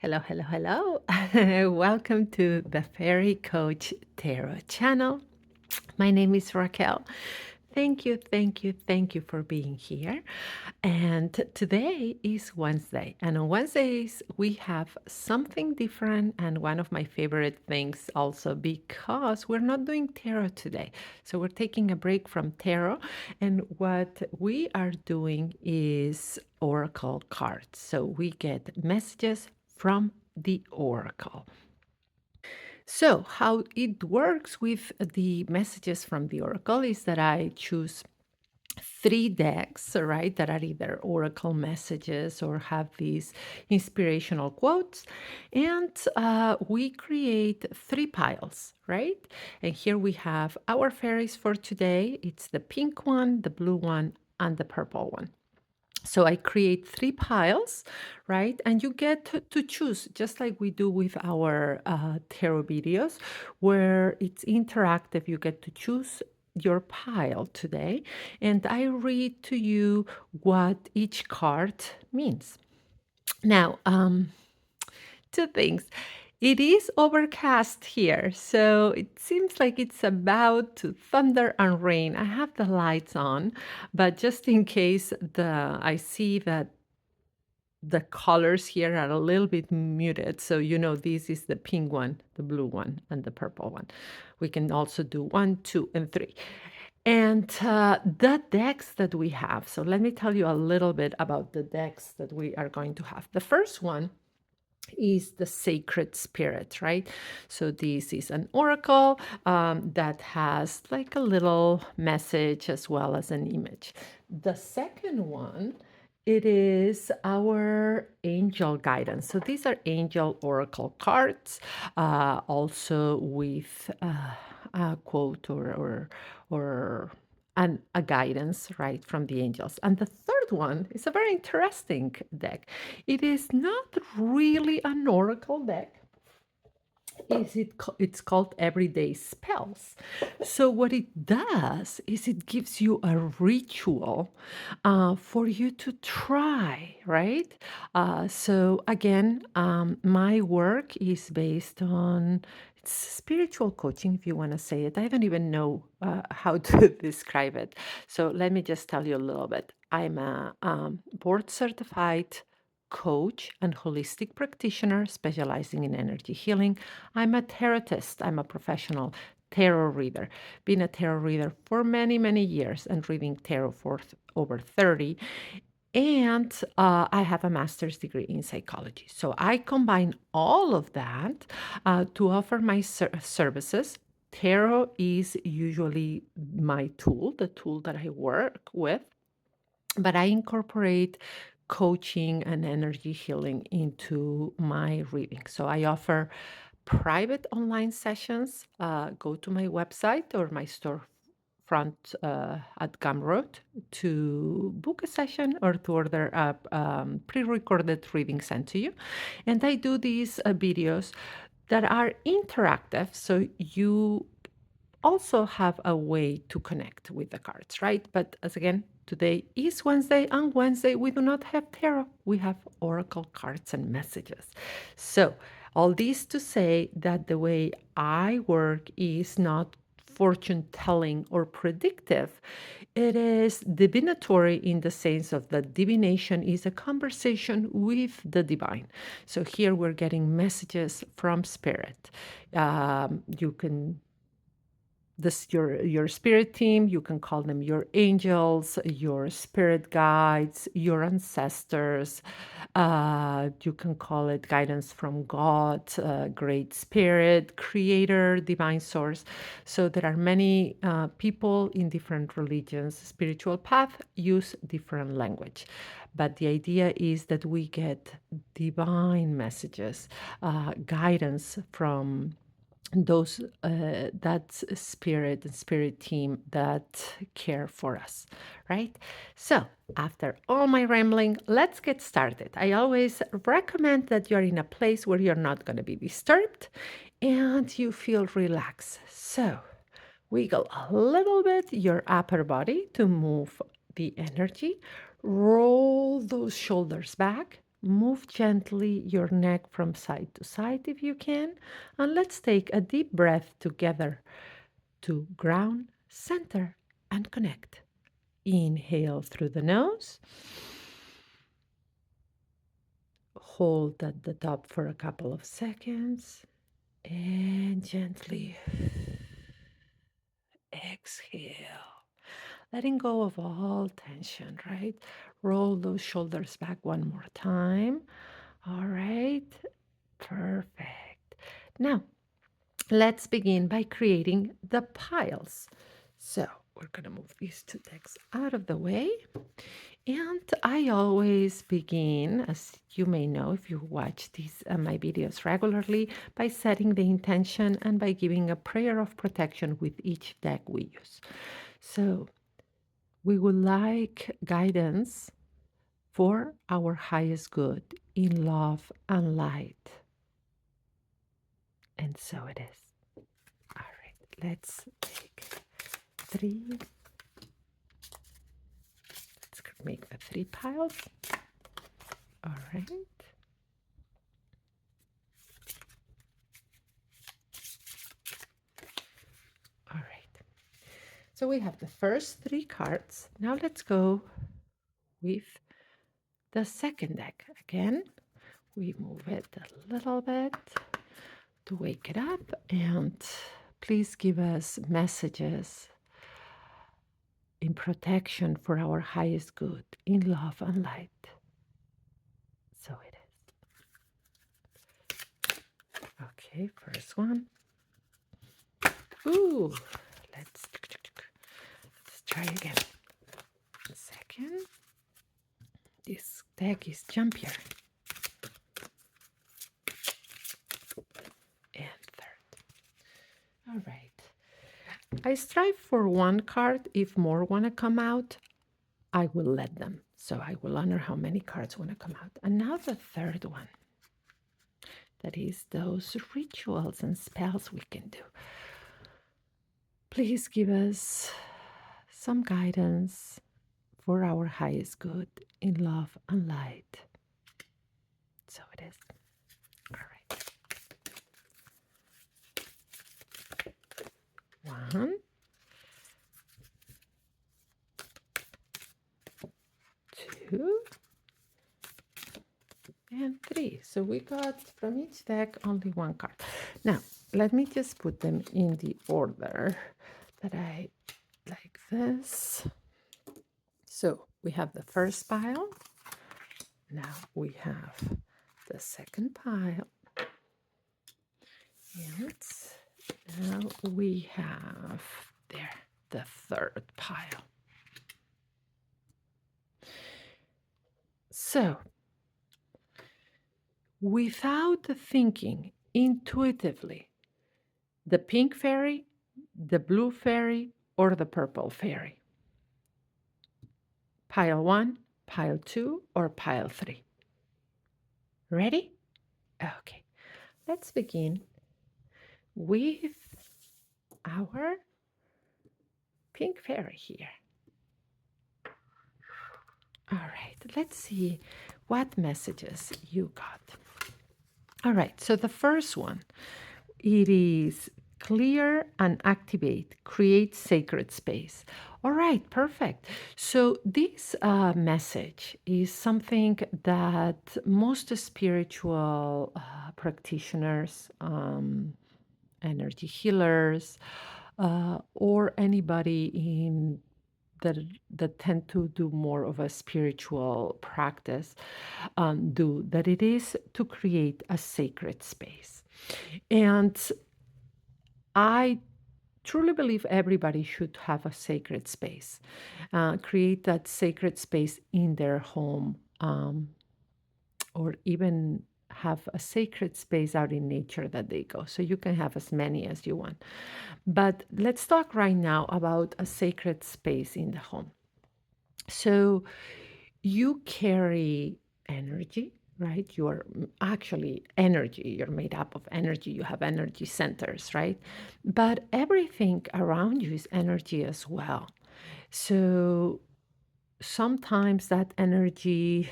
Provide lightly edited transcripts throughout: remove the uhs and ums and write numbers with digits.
Hello, hello, hello. Welcome to the Fairy Coach Tarot channel. My name is Raquel. Thank you for being here. And today is Wednesday. And on Wednesdays, we have something different. And one of my favorite things also because we're not doing tarot today. So we're taking a break from tarot. And what we are doing is oracle cards. So we get messages from the oracle. So, how it works with the messages from the oracle is that I choose three decks, right, that are either oracle messages or have these inspirational quotes. And we create three piles, right? And here we have our fairies for today. It's the pink one, the blue one, and the purple one. So I create three piles, right? And you get to choose, just like we do with our tarot videos, where it's interactive. You get to choose your pile today, and I read to you what each card means. Now, two things. It is overcast here, so it seems like it's about to thunder and rain. I have the lights on, but just in case I see that the colors here are a little bit muted. So, this is the pink one, the blue one, and the purple one. We can also do 1, 2, and 3. And the decks that we have. So, let me tell you a little bit about the decks that we are going to have. The first one is the sacred spirit, right? So this is an oracle that has like a little message as well as an image. The second one, it is our angel guidance. So these are angel oracle cards, also with a quote or a guidance, right, from the angels. And the third one is a very interesting deck. It is not really an oracle deck. It's called Everyday Spells. So what it does is it gives you a ritual for you to try, right? So again, my work is based on it's spiritual coaching, if you want to say it. I don't even know how to describe it. So let me just tell you a little bit. I'm a board certified coach and holistic practitioner specializing in energy healing. I'm a tarotist. I'm a professional tarot reader. Been a tarot reader for many, many years and reading tarot for over 30. And I have a master's degree in psychology. So I combine all of that to offer my services. Tarot is usually my tool, the tool that I work with, but I incorporate coaching and energy healing into my reading. So I offer private online sessions. Go to my website or my storefront at Gumroad to book a session or to order a pre-recorded reading sent to you. And I do these videos that are interactive, so you also have a way to connect with the cards, right? But as again, today is Wednesday. On Wednesday, we do not have tarot, we have oracle cards and messages. So, all this to say that the way I work is not fortune telling or predictive. It is divinatory in the sense of that divination is a conversation with the divine. So here we're getting messages from spirit. You can this your spirit team, you can call them your angels, your spirit guides, your ancestors. You can call it guidance from God, great spirit, creator, divine source. So there are many people in different religions, spiritual path use different language, but the idea is that we get divine messages, guidance from those that spirit and spirit team that care for us, right? So after all my rambling, let's get started. I always recommend that you're in a place where you're not going to be disturbed and you feel relaxed. So wiggle a little bit your upper body to move the energy. Roll those shoulders back. Move gently your neck from side to side if you can. And let's take a deep breath together to ground, center, and connect. Inhale through the nose. Hold at the top for a couple of seconds. And gently exhale. Letting go of all tension, right? Roll those shoulders back one more time. All right. Perfect. Now, let's begin by creating the piles. So, we're going to move these two decks out of the way. And I always begin, as you may know if you watch these my videos regularly, by setting the intention and by giving a prayer of protection with each deck we use. So we would like guidance for our highest good in love and light. And so it is. All right, let's take three. Let's make the three piles. All right. All right. So we have the first three cards. Now let's go with the second deck. Again, we move it a little bit to wake it up, and please give us messages in protection for our highest good in love and light. So it is. Okay, first one. Ooh, let's try again. Second. This deck is jumpier. And third. All right. I strive for one card. If more want to come out, I will let them. So I will honor how many cards want to come out. And now the third one. That is those rituals and spells we can do. Please give us some guidance for our highest good in love and light. So it is. All right. One, two, and three. So we got from each deck only one card. Now, let me just put them in the order that I like this. So we have the first pile. Now we have the second pile. And now we have there the third pile. So without thinking intuitively, the pink fairy, the blue fairy, or the purple fairy. Pile 1, pile 2, or pile 3. Ready? Okay. Let's begin with our pink fairy here. All right, let's see what messages you got. All right, so the first one, it is clear and activate, create sacred space. All right, perfect. So this message is something that most spiritual practitioners, energy healers, or anybody in that tend to do more of a spiritual practice do, that it is to create a sacred space. And I truly believe everybody should have a sacred space, create that sacred space in their home, or even have a sacred space out in nature that they go. So you can have as many as you want. But let's talk right now about a sacred space in the home. So you carry energy, right? You're actually energy. You're made up of energy. You have energy centers, right? But everything around you is energy as well. So sometimes that energy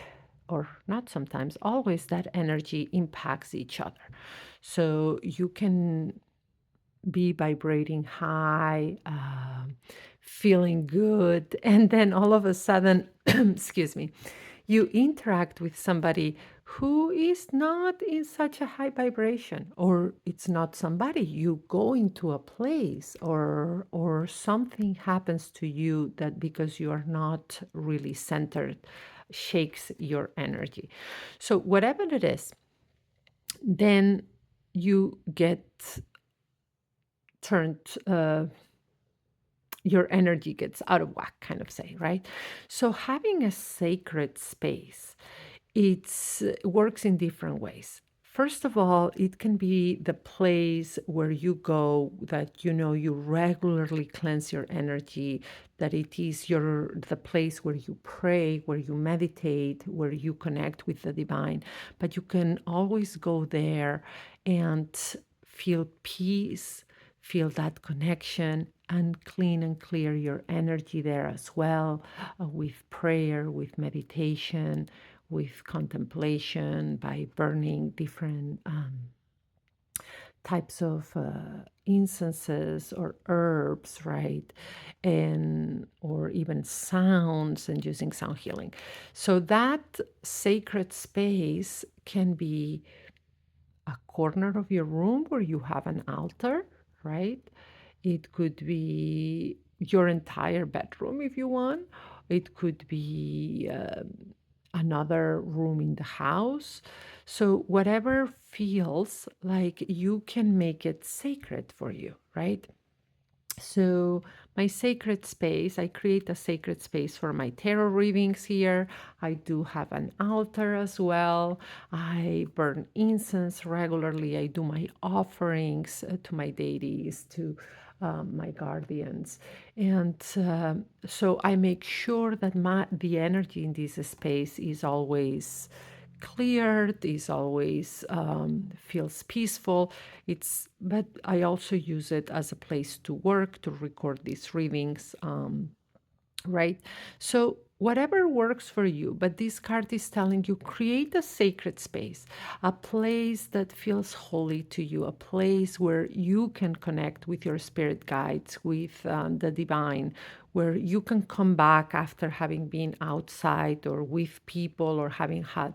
or not sometimes, always that energy impacts each other. So you can be vibrating high, feeling good, and then all of a sudden, excuse me, you interact with somebody who is not in such a high vibration, or it's not somebody. You go into a place, or something happens to you that, because you are not really centered, shakes your energy. So whatever it is, then you get turned, your energy gets out of whack, kind of say, right? So having a sacred space, it's works in different ways. First of all, it can be the place where you go that you regularly cleanse your energy, that it is the place where you pray, where you meditate, where you connect with the divine. But you can always go there and feel peace, feel that connection, and clean and clear your energy there as well, with prayer, with meditation, with contemplation, by burning different types of incenses or herbs, right? And or even sounds, and using sound healing. So that sacred space can be a corner of your room where you have an altar, right? It could be your entire bedroom if you want. It could be another room in the house. So, whatever feels like, you can make it sacred for you, right? So, my sacred space, I create a sacred space for my tarot readings here. I do have an altar as well. I burn incense regularly. I do my offerings to my deities, to my guardians. And so I make sure that the energy in this space is always cleared, is always feels peaceful. But I also use it as a place to work, to record these readings, right? So whatever works for you, but this card is telling you, create a sacred space, a place that feels holy to you, a place where you can connect with your spirit guides, with the divine, where you can come back after having been outside or with people, or having had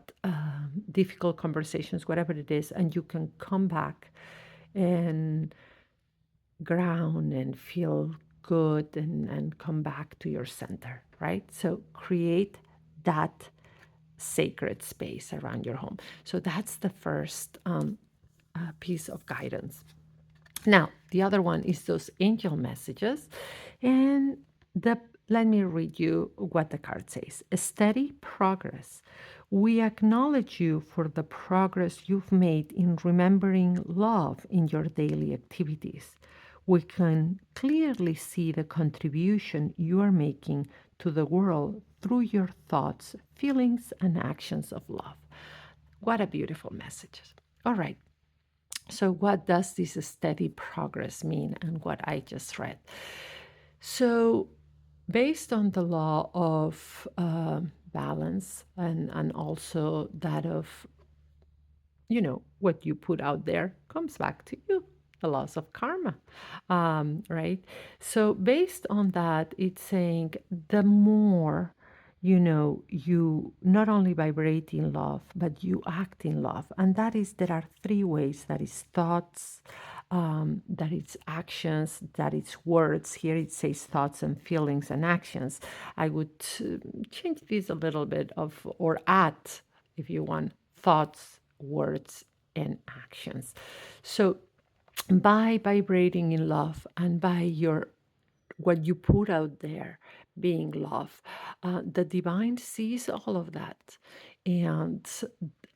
difficult conversations, whatever it is, and you can come back and ground and feel good, and come back to your center, right? So create that sacred space around your home. So that's the first piece of guidance. Now, the other one is those angel messages. And the let me read you what the card says. A steady progress. We acknowledge you for the progress you've made in remembering love in your daily activities. We can clearly see the contribution you are making to the world through your thoughts, feelings, and actions of love. What a beautiful message. All right. So, what does this steady progress mean, and what I just read? So, based on the law of balance, and also that of, what you put out there comes back to you, the laws of karma, right? So, based on that, it's saying the more you not only vibrate in love, but you act in love. And that is, there are three ways: that is thoughts, that it's actions, that it's words. Here it says thoughts and feelings and actions. I would change this a little bit, or add, if you want, thoughts, words, and actions. So by vibrating in love, and by your what you put out there being love, the divine sees all of that. And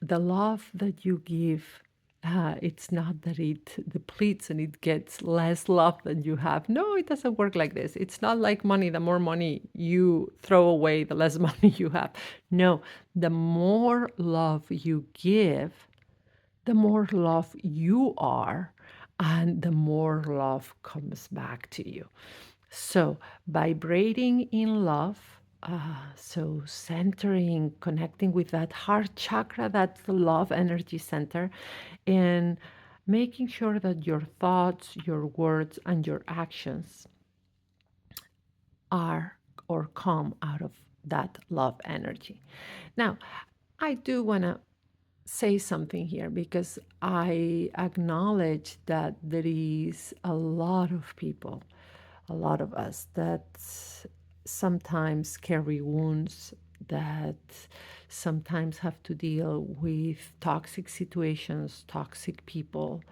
the love that you give, it's not that it depletes and it gets less love than you have. No, it doesn't work like this. It's not like money. The more money you throw away, the less money you have. No, the more love you give, the more love you are, and the more love comes back to you. So, vibrating in love So centering, connecting with that heart chakra, that love energy center, and making sure that your thoughts, your words, and your actions are or come out of that love energy. Now, I do want to say something here because I acknowledge that there is a lot of people, a lot of us that sometimes carry wounds, that sometimes have to deal with toxic situations, toxic people,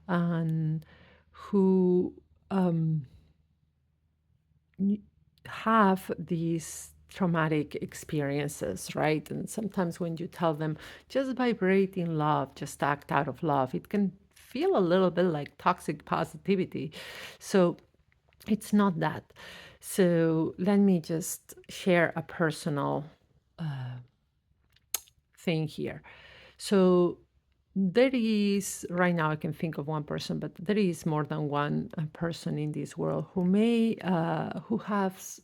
and who um, y- have these traumatic experiences, right? And sometimes when you tell them just vibrate in love, just act out of love, it can feel a little bit like toxic positivity. So it's not that. So let me just share a personal thing here. So there is, right now I can think of one person, but there is more than one person in this world who who has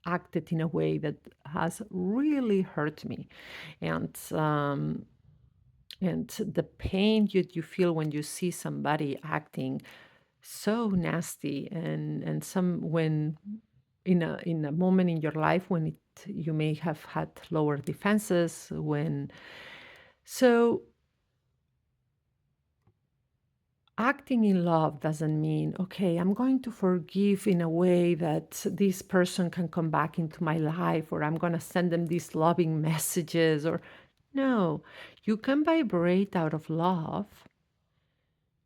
acted in a way that has really hurt me. And, um, and the pain you feel when you see somebody acting so nasty and some when in a moment in your life when you may have had lower defenses when so acting in love doesn't mean, okay, I'm going to forgive in a way that this person can come back into my life, or I'm going to send them these loving messages, or no, you can vibrate out of love.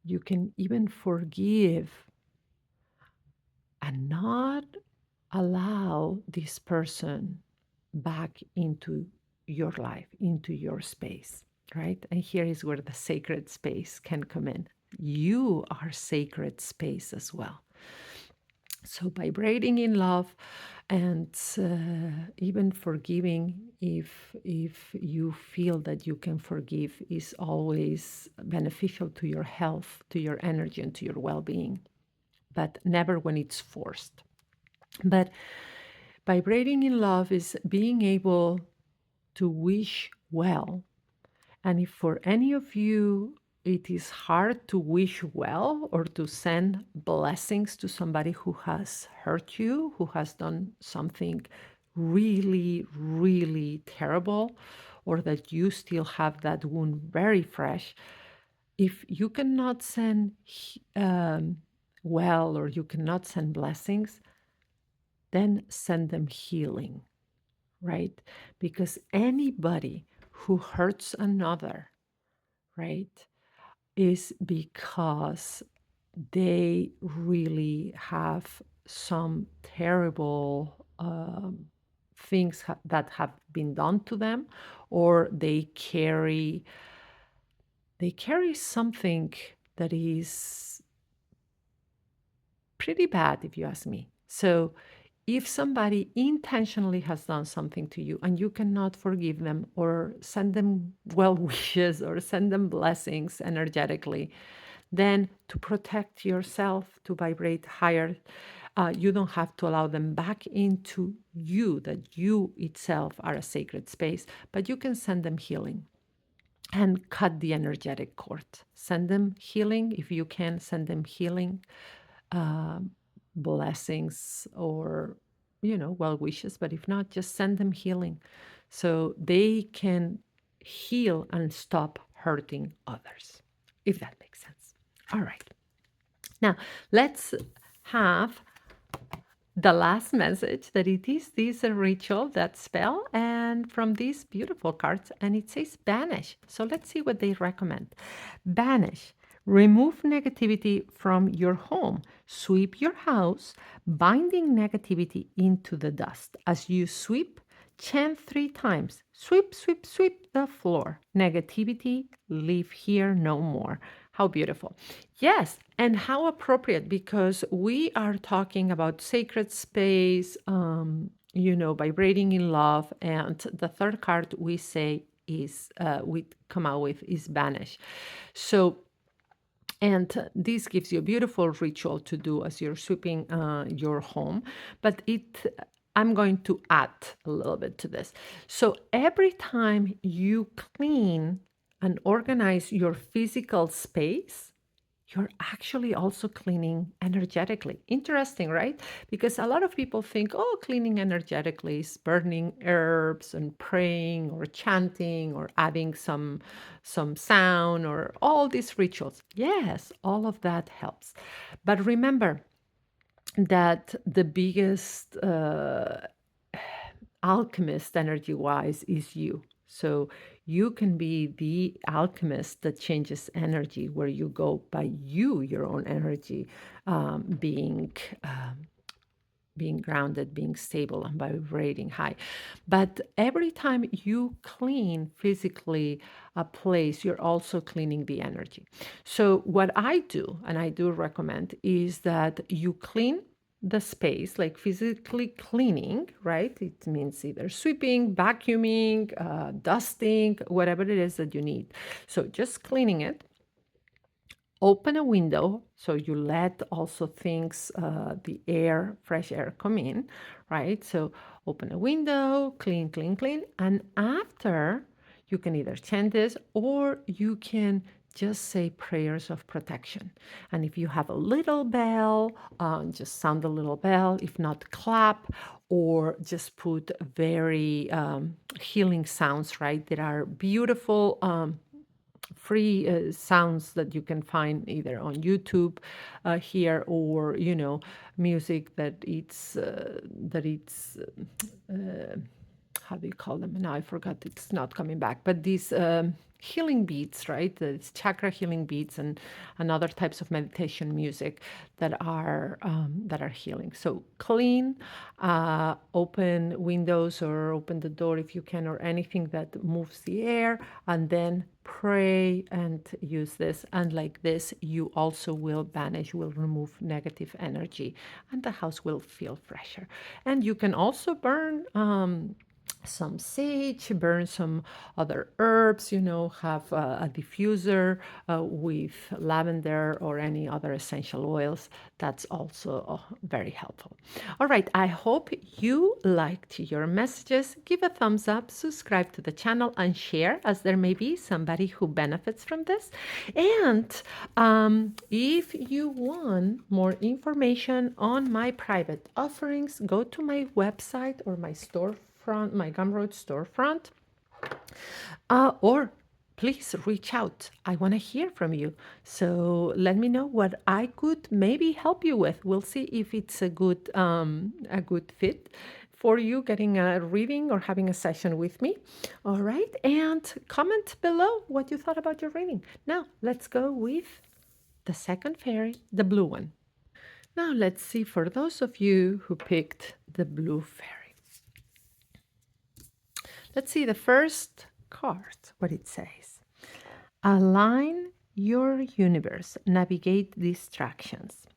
You can even forgive and not allow this person back into your life, into your space, right? And here is where the sacred space can come in. You are sacred space as well. So vibrating in love and even forgiving if you feel that you can forgive is always beneficial to your health, to your energy, and to your well-being, but never when it's forced. But vibrating in love is being able to wish well. And if for any of you it is hard to wish well or to send blessings to somebody who has hurt you, who has done something really, really terrible, or that you still have that wound very fresh, if you cannot send well or you cannot send blessings, then send them healing, right? Because anybody who hurts another, right, is because they really have some terrible things that have been done to them, or they carry something that is pretty bad, if you ask me. So if somebody intentionally has done something to you and you cannot forgive them or send them well wishes or send them blessings energetically, then to protect yourself, to vibrate higher, you don't have to allow them back into you, that you itself are a sacred space, but you can send them healing and cut the energetic cord. Send them healing. If you can, send them healing, um, blessings, or, well wishes. But if not, just send them healing so they can heal and stop hurting others, if that makes sense. All right. Now, let's have the last message that it is this ritual, that spell, and from these beautiful cards, and it says banish. So let's see what they recommend. Banish. Remove negativity from your home. Sweep your house, binding negativity into the dust. As you sweep, chant 3 times. Sweep, sweep, sweep the floor. Negativity, live here no more. How beautiful. Yes, and how appropriate because we are talking about sacred space, vibrating in love. And the third card we say is, we come out with is banish. So, and this gives you a beautiful ritual to do as you're sweeping your home, but it I'm going to add a little bit to this. So every time you clean and organize your physical space, you're actually also cleaning energetically. Interesting, right? Because a lot of people think, oh, cleaning energetically is burning herbs and praying or chanting or adding some sound or all these rituals. Yes, all of that helps. But remember that the biggest alchemist energy wise is you. So you can be the alchemist that changes energy where you go by you, your own energy, being being grounded, being stable, and vibrating high. But every time you clean physically a place, you're also cleaning the energy. So, what I do, and I do recommend, is that you clean the space, like physically cleaning, right? It means either sweeping, vacuuming, dusting, whatever it is that you need. So, just cleaning it, open a window so you let also things the air fresh air come in, right? So open a window, clean, clean, clean, and after you can either chant this or you can just say prayers of protection. And if you have a little bell, just sound a little bell. If not, clap or just put very healing sounds, right? That are beautiful free sounds that you can find either on YouTube here or music that it's how do you call them? Now I forgot. It's not coming back. But these healing beats, right? It's chakra healing beats and other types of meditation music that are healing. So clean, open windows or open the door if you can, or anything that moves the air, and then pray and use this. And like this, you also will banish, will remove negative energy, and the house will feel fresher. And you can also burn some sage, burn some other herbs, have a diffuser with lavender or any other essential oils. That's also very helpful. All right, I hope you liked your messages. Give a thumbs up, subscribe to the channel, and share, as there may be somebody who benefits from this. And if you want more information on my private offerings, go to my website or my storefront, my Gumroad storefront, or please reach out. I want to hear from you. So let me know what I could maybe help you with. We'll see if it's a good fit for you getting a reading or having a session with me. All right. And comment below what you thought about your reading. Now let's go with the second fairy, the blue one. Now let's see for those of you who picked the blue fairy. Let's see the first card, what it says. Align your universe, navigate distractions.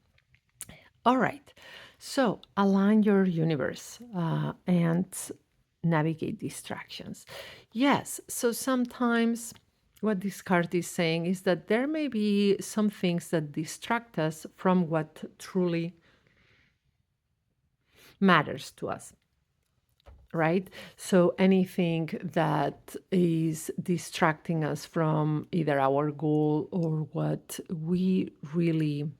All right, so align your universe and navigate distractions. Yes, so sometimes what this card is saying is that there may be some things that distract us from what truly matters to us, right? So anything that is distracting us from either our goal or what we really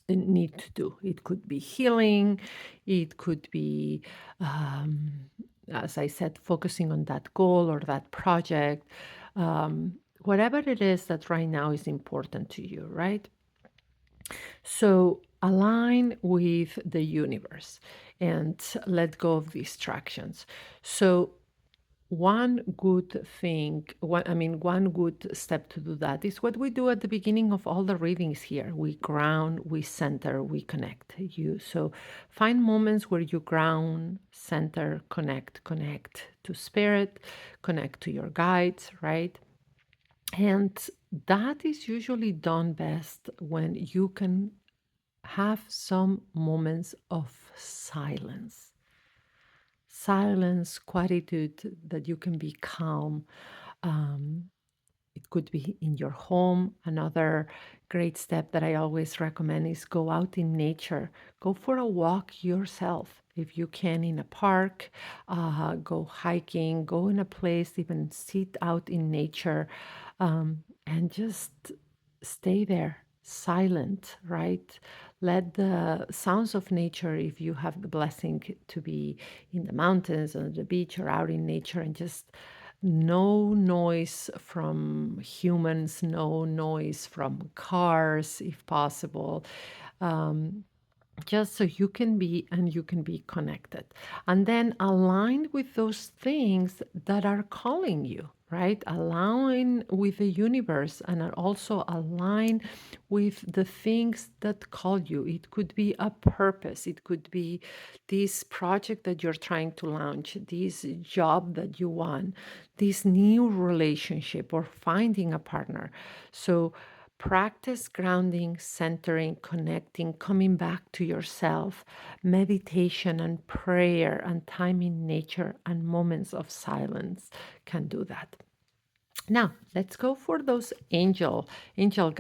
need to do. It could be healing, it could be, um, as I said, focusing on that goal or that project, whatever it is that right now is important to you, right? So align with the universe and let go of distractions. So one good thing, one good step to do that is what we do at the beginning of all the readings here. We ground, we center, we connect you. So find moments where you ground, center, connect to spirit, connect to your guides, right? And that is usually done best when you can have some moments of silence, quietude, that you can be calm. Um, it could be in your home. Another great step that I always recommend is go out in nature. Go for a walk yourself. If you can, in a park, go hiking, go in a place, even sit out in nature, and just stay there silent, right? Let the sounds of nature, if you have the blessing to be in the mountains or the beach or out in nature, and just no noise from humans, no noise from cars, if possible. Um, just so you can be and you can be connected, and then align with those things that are calling you, right? Align with the universe and are also align with the things that call you. It could be a purpose, it could be this project that you're trying to launch, this job that you want, this new relationship, or finding a partner. So practice grounding, centering, connecting, coming back to yourself, meditation and prayer and time in nature and moments of silence can do that. Now, let's go for those angel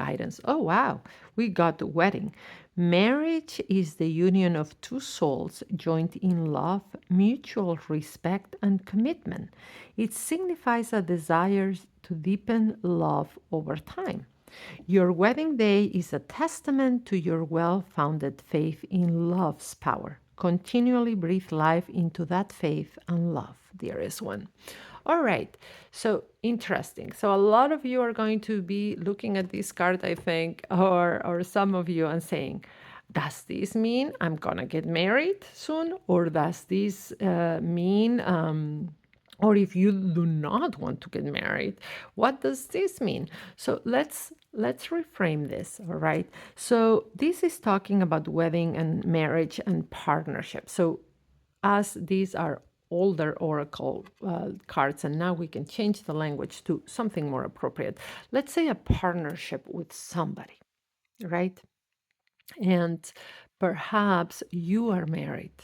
guidance. Oh wow, we got the wedding. Marriage is the union of two souls joined in love, mutual respect, and commitment. It signifies a desire to deepen love over time. Your wedding day is a testament to your well founded faith in love's power. Continually breathe life into that faith and love, dearest one. All right, so interesting. So a lot of you are going to be looking at this card, I think, or some of you and saying, does this mean I'm gonna get married soon, or does this mean or if you do not want to get married, what does this mean? So let's reframe this, all right? So this is talking about wedding and marriage and partnership. So as these are older oracle cards, and now we can change the language to something more appropriate. Let's say a partnership with somebody, right? And perhaps you are married.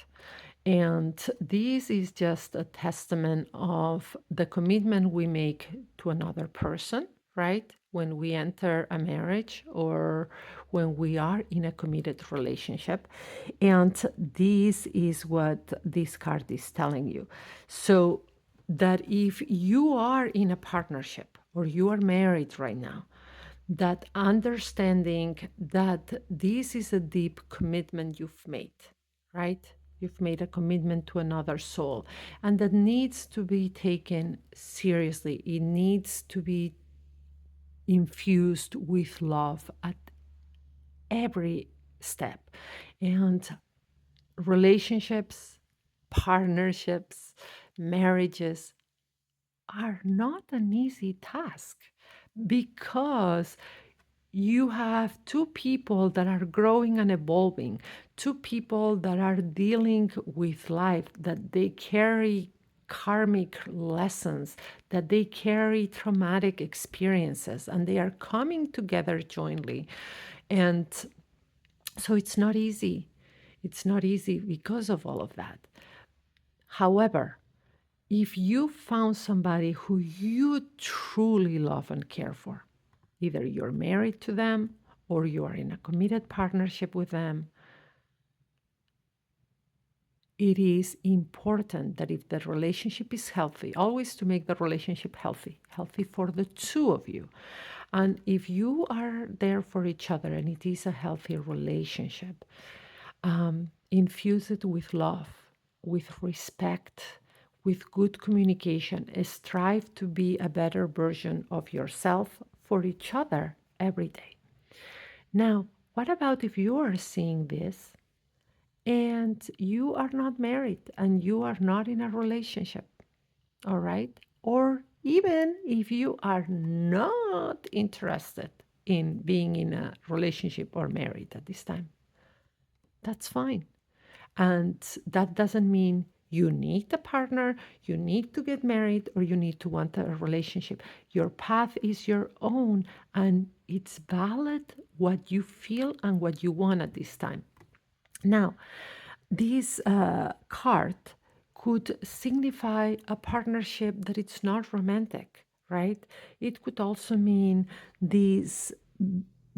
And this is just a testament of the commitment we make to another person, right? When we enter a marriage or when we are in a committed relationship. And this is what this card is telling you. So that if you are in a partnership or you are married right now, that understanding that this is a deep commitment you've made, right? You've made a commitment to another soul, and that needs to be taken seriously. It needs to be infused with love at every step. And relationships, partnerships, marriages are not an easy task because you have two people that are growing and evolving, two people that are dealing with life, that they carry karmic lessons, that they carry traumatic experiences, and they are coming together jointly. And so it's not easy. It's not easy because of all of that. However, if you found somebody who you truly love and care for, either you're married to them or you are in a committed partnership with them, it is important that if the relationship is healthy, always to make the relationship healthy, healthy for the two of you. And if you are there for each other and it is a healthy relationship, infuse it with love, with respect, with good communication. Strive to be a better version of yourself for each other every day. Now, what about if you are seeing this and you are not married and you are not in a relationship? All right. Or even if you are not interested in being in a relationship or married at this time, that's fine. And that doesn't mean you need a partner, you need to get married, or you need to want a relationship. Your path is your own, and it's valid what you feel and what you want at this time. Now, this card could signify a partnership that it's not romantic, right? It could also mean this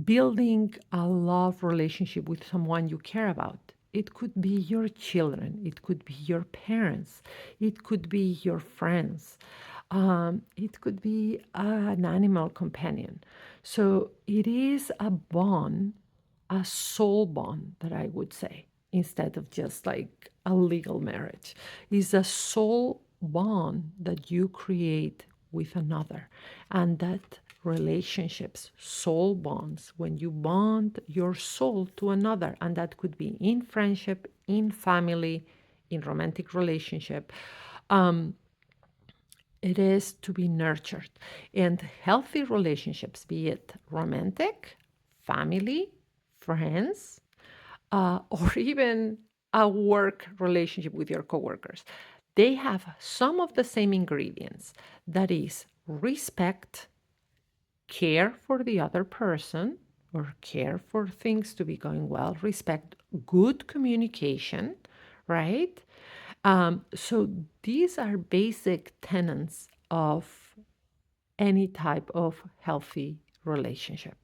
building a love relationship with someone you care about. It could be your children, it could be your parents, it could be your friends, it could be an animal companion. So it is a bond, a soul bond, that I would say, instead of just like a legal marriage. Is a soul bond that you create with another. And that relationships, soul bonds, when you bond your soul to another, and that could be in friendship, in family, in romantic relationship, it is to be nurtured. And healthy relationships, be it romantic, family, friends, or even a work relationship with your coworkers, they have some of the same ingredients. That is respect, care for the other person, or care for things to be going well, respect, good communication, right? So these are basic tenets of any type of healthy relationship.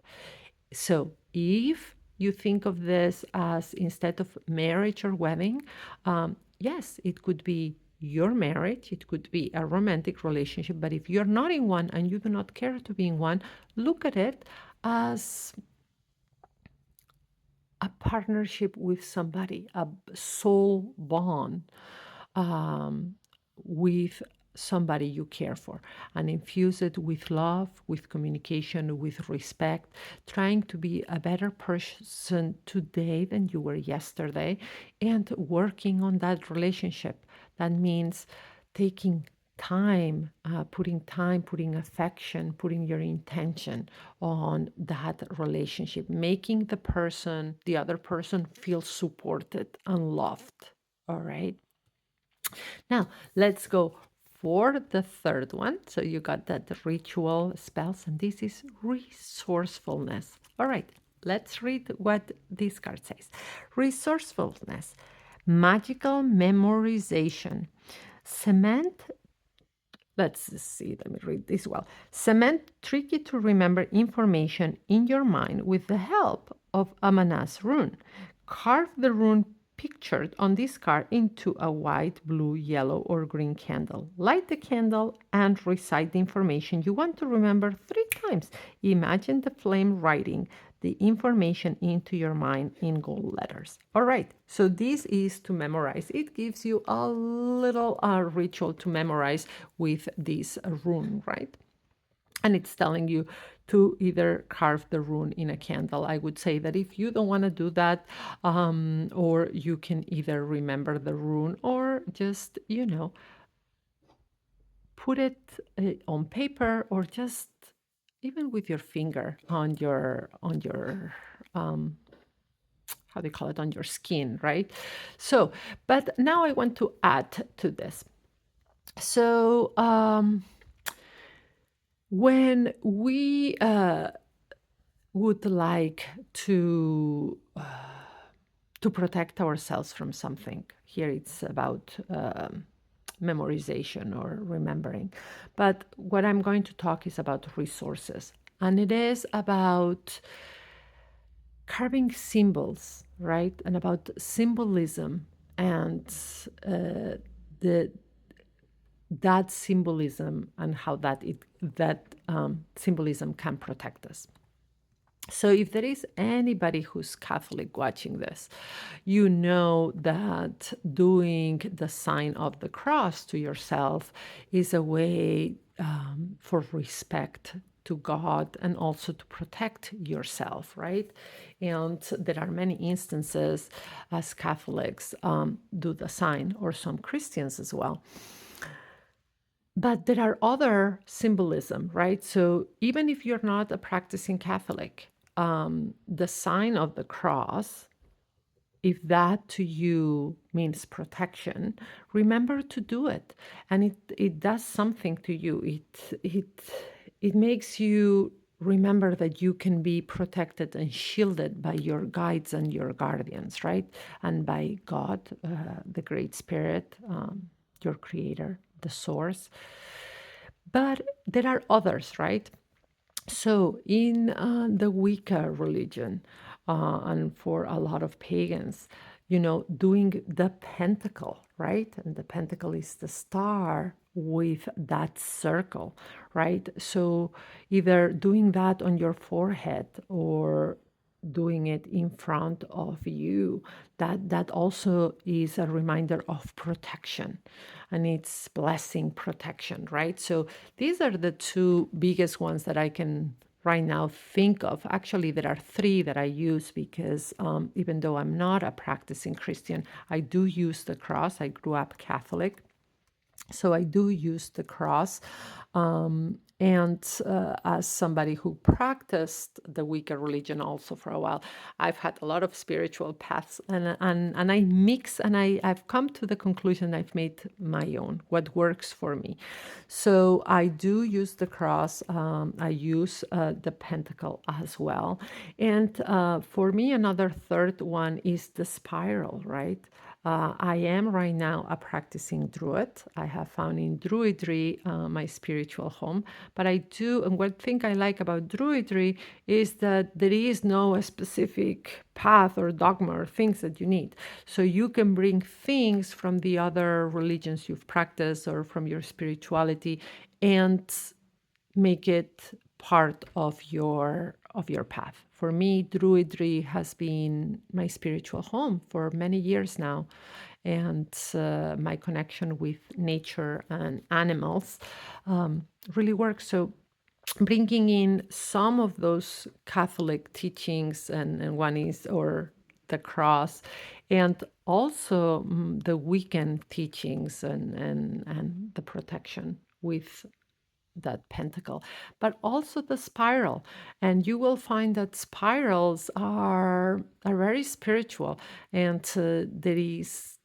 So if you think of this as instead of marriage or wedding, yes, it could be your marriage, it could be a romantic relationship, but if you're not in one and you do not care to be in one, look at it as a partnership with somebody, a soul bond um, with somebody you care for, and infuse it with love, with communication, with respect, trying to be a better person today than you were yesterday, and working on that relationship. That means taking time, putting affection, putting your intention on that relationship, making the other person feel supported and loved. All right. Now, let's go for the third one. So you got that ritual spells, and this is resourcefulness. All right, let's read what this card says. Resourcefulness, magical memorization, cement. Let's see, let me read this well. Cement tricky to remember information in your mind with the help of Amanas rune. Carve the rune pictured on this card into a white, blue, yellow, or green candle. Light the candle and recite the information you want to remember 3 times. Imagine the flame writing the information into your mind in gold letters. All right, so this is to memorize. It gives you a little ritual to memorize with this rune, right? And it's telling you to either carve the rune in a candle. I would say that if you don't want to do that, or you can either remember the rune or just, put it on paper, or just even with your finger on your how do you call it, on your skin, right? So, but now I want to add to this. So, when we would like to protect ourselves from something, here it's about memorization or remembering. But what I'm going to talk is about resources, and it is about carving symbols, right? And about symbolism and the that symbolism and how that symbolism can protect us. So, if there is anybody who's Catholic watching this, you know that doing the sign of the cross to yourself is a way for respect to God and also to protect yourself, right? And there are many instances as Catholics do the sign, or some Christians as well. But there are other symbolism, right? So even if you're not a practicing Catholic, the sign of the cross, if that to you means protection, remember to do it, and it does something to you. It makes you remember that you can be protected and shielded by your guides and your guardians, right? And by God, the Great Spirit, your Creator, the Source. But there are others, right? So, in the Wicca religion, and for a lot of pagans, doing the pentacle, right? And the pentacle is the star with that circle, right? So, either doing that on your forehead or doing it in front of you, that also is a reminder of protection, and it's blessing protection, right? So these are the two biggest ones that I can right now think of. Actually, there are three that I use because even though I'm not a practicing Christian, I do use the cross. I grew up Catholic, so I do use the cross. And as somebody who practiced the Wicca religion also for a while, I've had a lot of spiritual paths, and I mix, and I've come to the conclusion I've made my own, what works for me. So I do use the cross. I use the pentacle as well. And for me, another third one is the spiral, right? I am right now a practicing druid. I have found in druidry my spiritual home. But I do, and one thing I like about druidry is that there is no specific path or dogma or things that you need. So you can bring things from the other religions you've practiced or from your spirituality and make it part of your path. For me, druidry has been my spiritual home for many years now, and my connection with nature and animals really works. So bringing in some of those Catholic teachings, and one is or the cross, and also the Wiccan teachings, and the protection with that pentacle, but also the spiral. And you will find that spirals are very spiritual, and there is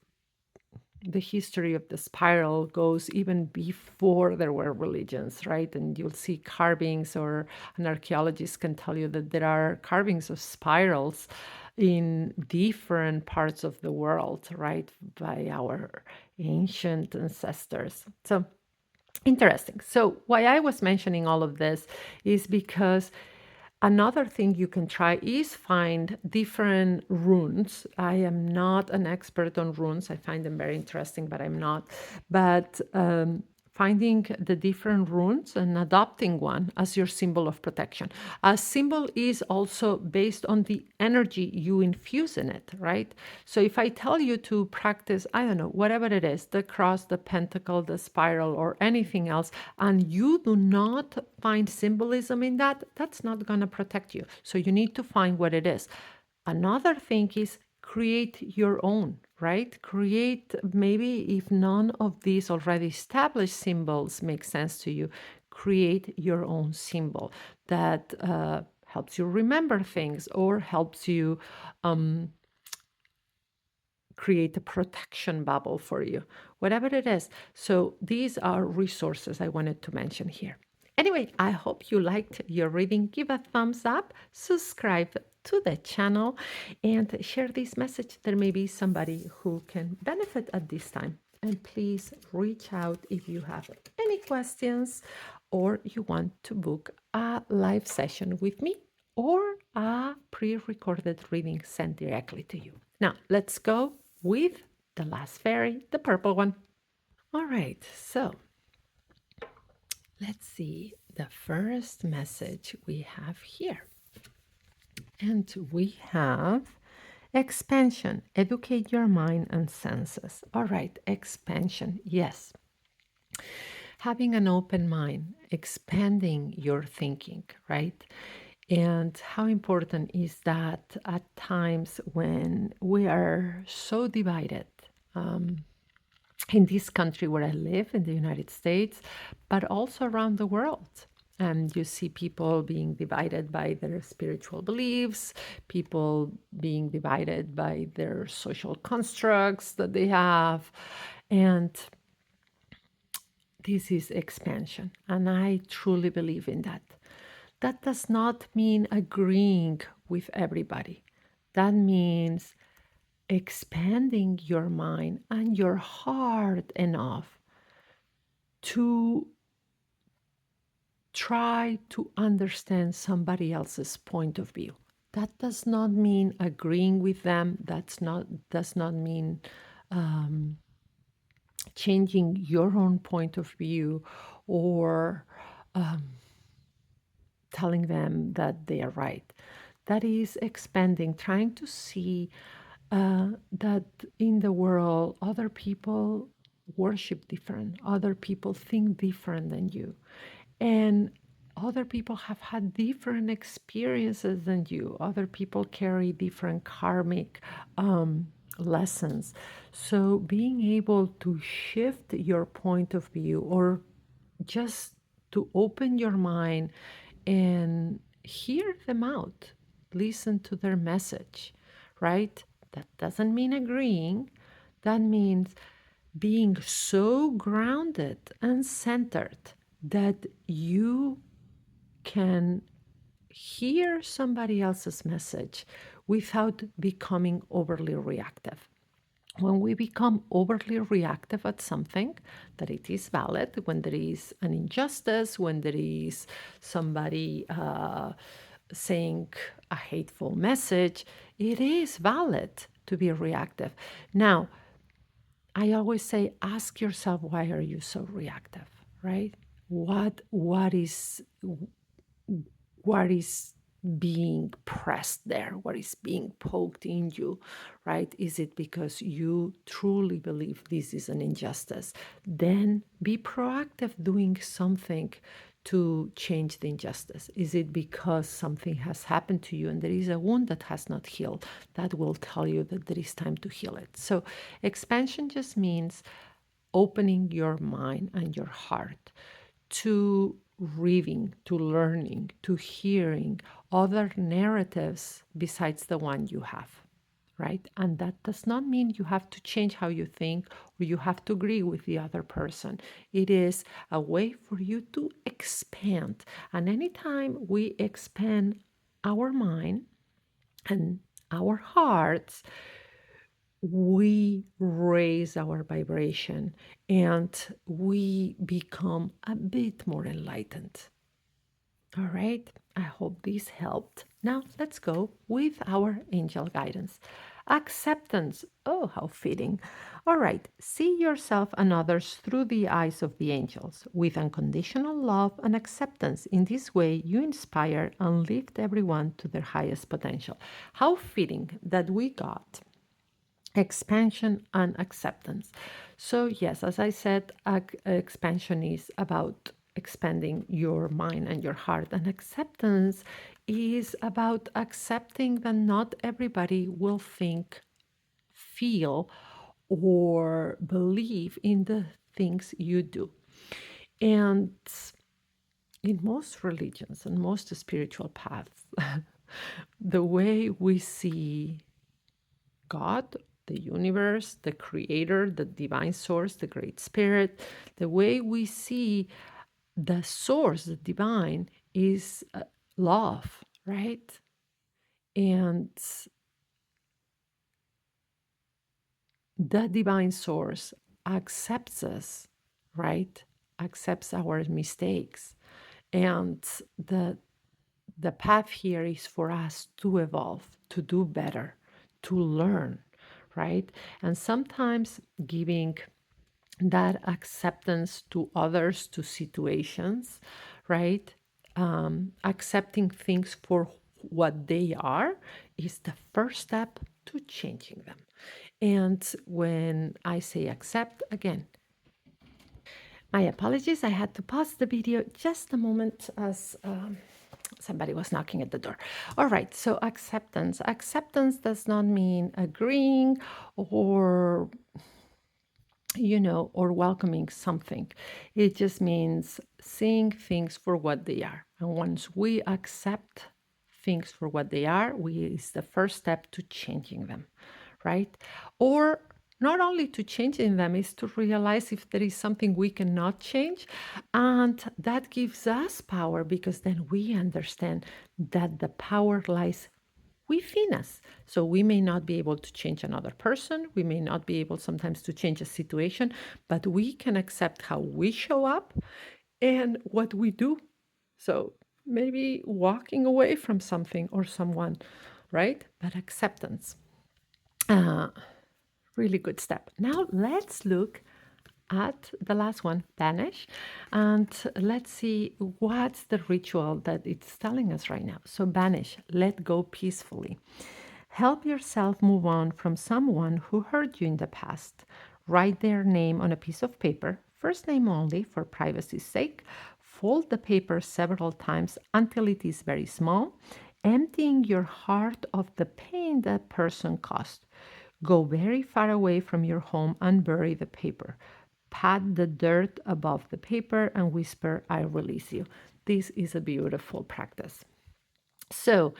the history of the spiral goes even before there were religions, right? And you'll see carvings, or an archaeologist can tell you that there are carvings of spirals in different parts of the world, right, by our ancient ancestors. So interesting. So, why I was mentioning all of this is because another thing you can try is find different runes. I am not an expert on runes. I find them very interesting, but I'm not. But finding the different runes and adopting one as your symbol of protection. A symbol is also based on the energy you infuse in it, right? So if I tell you to practice, I don't know, whatever it is, the cross, the pentacle, the spiral, or anything else, and you do not find symbolism in that, that's not going to protect you. So you need to find what it is. Another thing is create your own, right? Create, maybe if none of these already established symbols make sense to you, create your own symbol that helps you remember things or helps you create a protection bubble for you, whatever it is. So these are resources I wanted to mention here. Anyway, I hope you liked your reading. Give a thumbs up, subscribe to the channel, and share this message. There may be somebody who can benefit at this time. And please reach out if you have any questions or you want to book a live session with me or a pre-recorded reading sent directly to you. Now, let's go with the last fairy, the purple one. All right, so let's see the first message we have here. And we have expansion, educate your mind and senses. All right, expansion, yes. Having an open mind, expanding your thinking, right? And how important is that at times when we are so divided? In this country where I live, in the United States, but also around the world. And you see people being divided by their spiritual beliefs, people being divided by their social constructs that they have. And this is expansion. And I truly believe in that. That does not mean agreeing with everybody. That means expanding your mind and your heart enough to try to understand somebody else's point of view. That does not mean agreeing with them. That's not does not mean changing your own point of view or telling them that they are right. That is expanding, trying to see that in the world, other people worship different, other people think different than you, and other people have had different experiences than you. Other people carry different karmic lessons. So, being able to shift your point of view or just to open your mind and hear them out, listen to their message, right? That doesn't mean agreeing. That means being so grounded and centered that you can hear somebody else's message without becoming overly reactive. When we become overly reactive at something, that it is valid, when there is an injustice, when there is somebody saying a hateful message, it is valid to be reactive. Now, I always say, ask yourself, why are you so reactive, right? What is being pressed there? What is being poked in you, right? Is it because you truly believe this is an injustice? Then be proactive doing something to change the injustice. Is it because something has happened to you and there is a wound that has not healed? That will tell you that there is time to heal it. So expansion just means opening your mind and your heart to reading, to learning, to hearing other narratives besides the one you have, right? And that does not mean you have to change how you think or you have to agree with the other person. It is a way for you to expand. And anytime we expand our mind and our hearts, we raise our vibration and we become a bit more enlightened. All right, I hope this helped. Now let's go with our angel guidance. Acceptance. Oh, how fitting. All right, see yourself and others through the eyes of the angels with unconditional love and acceptance. In this way, you inspire and lift everyone to their highest potential. How fitting that we got expansion and acceptance. So, yes, as I said, expansion is about expanding your mind and your heart, and acceptance is about accepting that not everybody will think, feel, or believe in the things you do. And in most religions and most spiritual paths, the way we see God, the universe, the creator, the divine source, the great spirit, the way we see the source, the divine, is love, right? And the divine source accepts us, right? Accepts our mistakes. And the the path here is for us to evolve, to do better, to learn, right? And sometimes giving that acceptance to others, to situations, right? Accepting things for what they are is the first step to changing them. And when I say accept, again, my apologies, I had to pause the video just a moment as somebody was knocking at the door. All right, so acceptance. Acceptance does not mean agreeing or or welcoming something. It just means seeing things for what they are. And once we accept things for what they are, is the first step to changing them, right? Or not only to changing them, is to realize if there is something we cannot change. And that gives us power because then we understand that the power lies within us. So we may not be able to change another person. We may not be able sometimes to change a situation, but we can accept how we show up and what we do So maybe walking away from something or someone, right? But acceptance. Uh, Really good step. Now let's look at the last one, banish, and let's see what's the ritual that it's telling us right now. So banish, let go peacefully. Help yourself move on from someone who hurt you in the past. Write their name on a piece of paper, first name only for privacy's sake. Fold the paper several times until it is very small, emptying your heart of the pain that person caused. Go very far away from your home and bury the paper. Pat the dirt above the paper and whisper, I release you. This is a beautiful practice. So,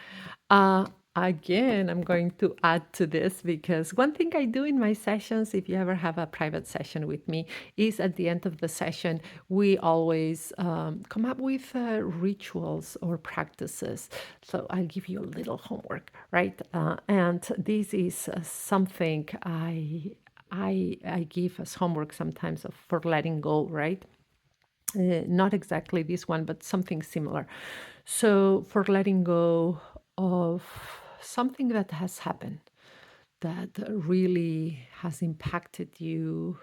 uh, again, I'm going to add to this because one thing I do in my sessions, if you ever have a private session with me, is at the end of the session, we always come up with rituals or practices. So, I'll give you a little homework, right? And this is something I give as homework sometimes for letting go, right? Not exactly this one, but something similar. So, for letting go of something that has happened that really has impacted you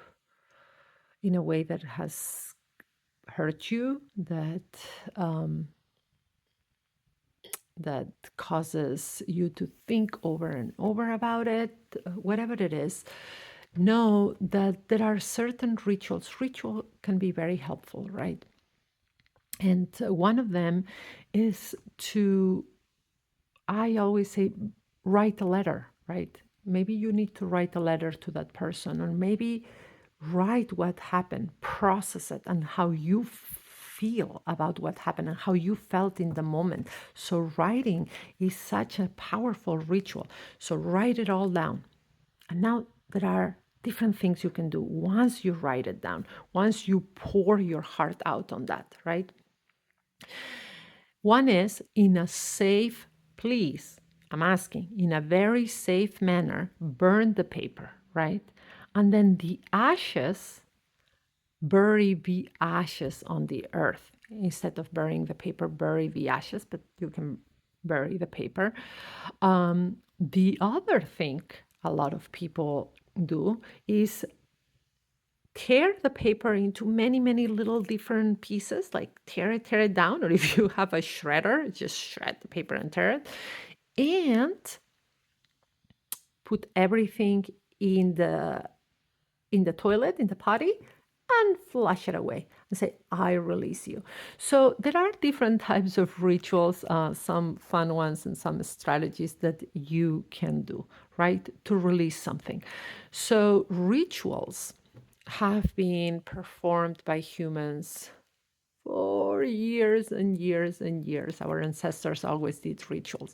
in a way that has hurt you, um, that causes you to think over and over about it, whatever it is, know that there are certain rituals. Ritual can be very helpful, right? And one of them is to, I always say, write a letter, right? Maybe you need to write a letter to that person, or maybe write what happened, process it, and how you feel about what happened and how you felt in the moment. So, writing is such a powerful ritual. So, write it all down. And now there are different things you can do once you write it down, once you pour your heart out on that, right? One is in a safe, please, I'm asking, in a very safe manner, burn the paper, right? And then the ashes, bury the ashes on the earth. Instead of burying the paper, bury the ashes, but you can bury the paper. The other thing a lot of people do is tear the paper into many, many little different pieces, like tear it down, or if you have a shredder, just shred the paper and tear it, and put everything in the toilet, in the potty, and flush it away and say, I release you. So there are different types of rituals, some fun ones and some strategies that you can do, right, to release something. So rituals have been performed by humans for years and years and years. Our ancestors always did rituals.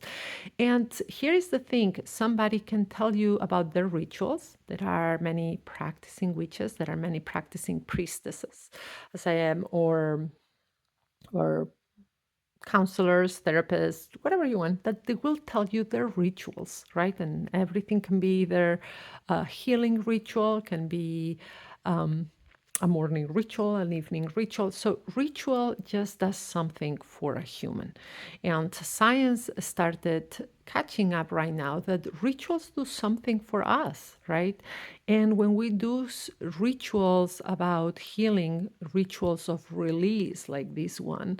And here is the thing, somebody can tell you about their rituals. There are many practicing witches, there are many practicing priestesses, as I am, or counselors, therapists, whatever you want, that they will tell you their rituals, right? And everything can be their healing ritual, can be a morning ritual, an evening ritual. So, ritual just does something for a human. And science started catching up right now that rituals do something for us, right? And when we do rituals about healing, rituals of release like this one,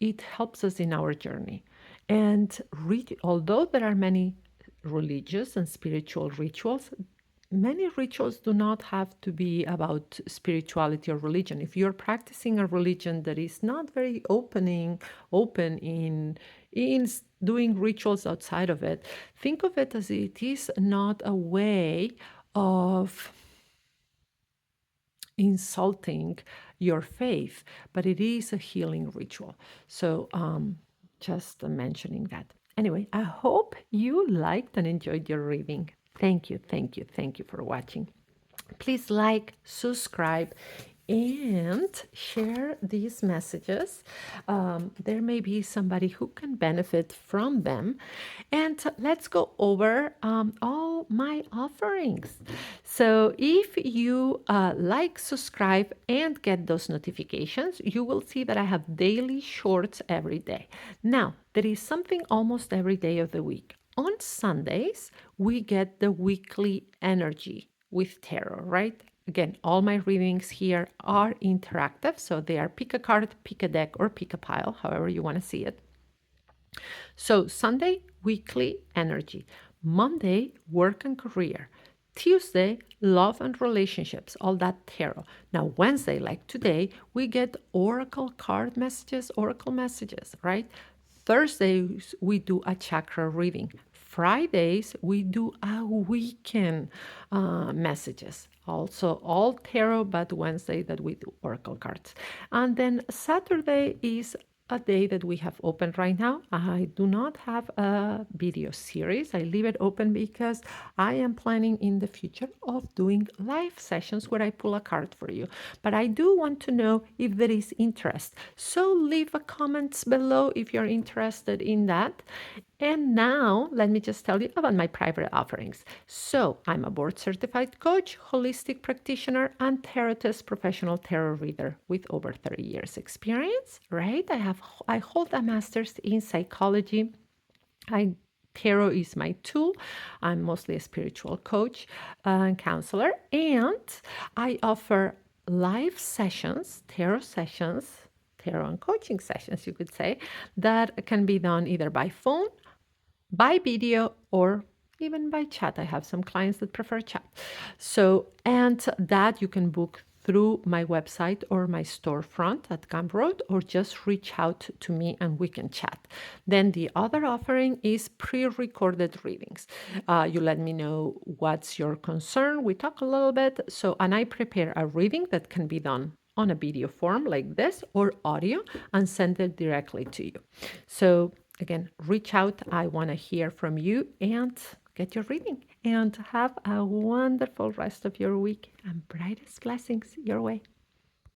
it helps us in our journey. And although there are many religious and spiritual rituals, many rituals do not have to be about spirituality or religion. If you're practicing a religion that is not very open in doing rituals outside of it, think of it as it is not a way of insulting your faith, but it is a healing ritual. So, just mentioning that. Anyway, I hope you liked and enjoyed your reading. Thank you, thank you, thank you for watching. Please like, subscribe, and share these messages. There may be somebody who can benefit from them. And let's go over all my offerings. So, if you like, subscribe, and get those notifications, you will see that I have daily shorts every day. Now, there is something almost every day of the week. On Sundays, we get the weekly energy with tarot, right? Again, all my readings here are interactive, so they are pick a card, pick a deck, or pick a pile, however you want to see it. So, Sunday, weekly energy. Monday, work and career. Tuesday, love and relationships, all that tarot. Now, Wednesday, like today, we get oracle card messages, oracle messages, right? Thursdays, we do a chakra reading. Fridays, we do a weekend messages. Also, all tarot, but Wednesday that we do oracle cards. And then Saturday is a day that we have open right now. I do not have a video series. I leave it open because I am planning in the future of doing live sessions where I pull a card for you. But I do want to know if there is interest. So leave a comments below if you're interested in that. And now, let me just tell you about my private offerings. So, I'm a board certified coach, holistic practitioner, and tarotist professional tarot reader with over 30 years experience, right? I hold a master's in psychology. Tarot is my tool. I'm mostly a spiritual coach and counselor, and I offer live sessions, tarot and coaching sessions, you could say, that can be done either by phone, by video, or even by chat. I have some clients that prefer chat. So, and that you can book through my website or my storefront at Gumroad, or just reach out to me and we can chat. Then the other offering is pre-recorded readings. You let me know what's your concern. We talk a little bit. So, and I prepare a reading that can be done on a video form like this or audio and send it directly to you. So again, reach out. I want to hear from you and get your reading. And have a wonderful rest of your week and brightest blessings your way.